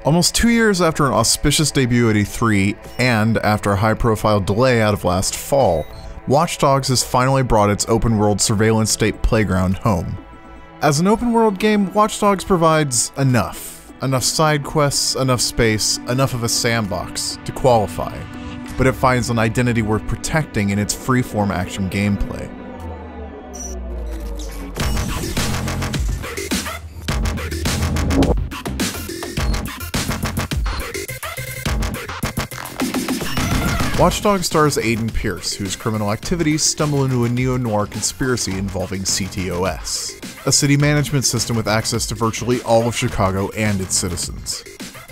Almost 2 years after an auspicious debut at E3, and after a high-profile delay out of last fall, Watch Dogs has finally brought its open-world surveillance state playground home. As an open-world game, Watch Dogs provides enough side quests, enough space, enough of a sandbox to qualify, but it finds an identity worth protecting in its free-form action gameplay. Watch Dogs stars Aiden Pierce, whose criminal activities stumble into a neo-noir conspiracy involving CTOS, a city management system with access to virtually all of Chicago and its citizens.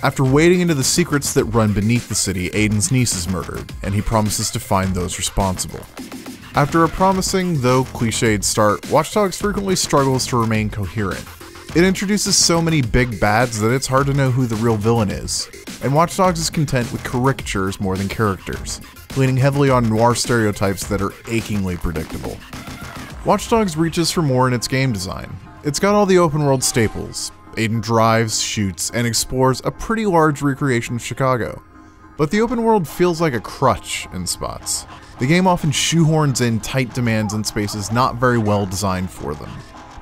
After wading into the secrets that run beneath the city, Aiden's niece is murdered, and he promises to find those responsible. After a promising, though cliched start, Watch Dogs frequently struggles to remain coherent. It introduces so many big bads that it's hard to know who the real villain is, and Watch Dogs is content with caricatures more than characters, leaning heavily on noir stereotypes that are achingly predictable. Watch Dogs reaches for more in its game design. It's got all the open world staples. Aiden drives, shoots, and explores a pretty large recreation of Chicago, but the open world feels like a crutch in spots. The game often shoehorns in tight demands in spaces not very well designed for them.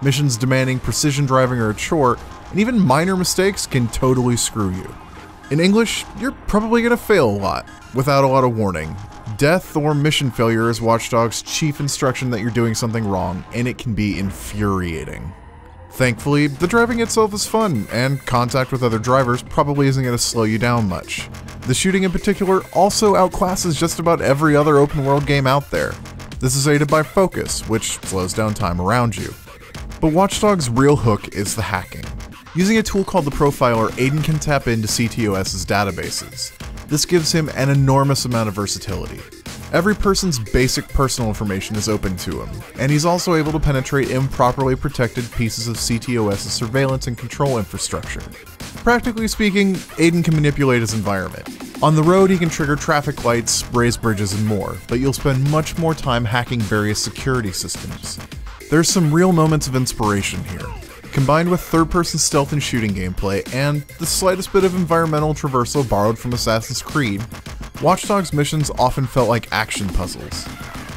Missions demanding precision driving are a chore, and even minor mistakes can totally screw you. In English, you're probably going to fail a lot, without a lot of warning. Death or mission failure is Watch Dogs' chief instruction that you're doing something wrong, and it can be infuriating. Thankfully, the driving itself is fun, and contact with other drivers probably isn't going to slow you down much. The shooting in particular also outclasses just about every other open world game out there. This is aided by focus, which slows down time around you. But Watch Dogs' real hook is the hacking. Using a tool called the Profiler, Aiden can tap into CTOS's databases. This gives him an enormous amount of versatility. Every person's basic personal information is open to him, and he's also able to penetrate improperly protected pieces of CTOS's surveillance and control infrastructure. Practically speaking, Aiden can manipulate his environment. On the road, he can trigger traffic lights, raise bridges, and more, but you'll spend much more time hacking various security systems. There's some real moments of inspiration here. Combined with third-person stealth and shooting gameplay, and the slightest bit of environmental traversal borrowed from Assassin's Creed, Watch Dogs missions often felt like action puzzles.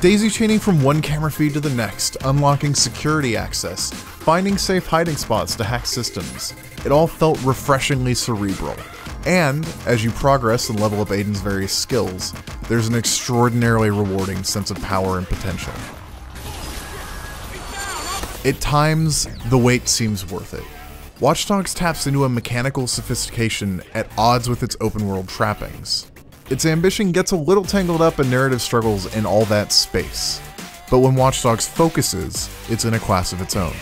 Daisy-chaining from one camera feed to the next, unlocking security access, finding safe hiding spots to hack systems, it all felt refreshingly cerebral. And, as you progress and level up Aiden's various skills, there's an extraordinarily rewarding sense of power and potential. At times, the wait seems worth it. Watch Dogs taps into a mechanical sophistication at odds with its open-world trappings. Its ambition gets a little tangled up in narrative struggles in all that space. But when Watch Dogs focuses, it's in a class of its own.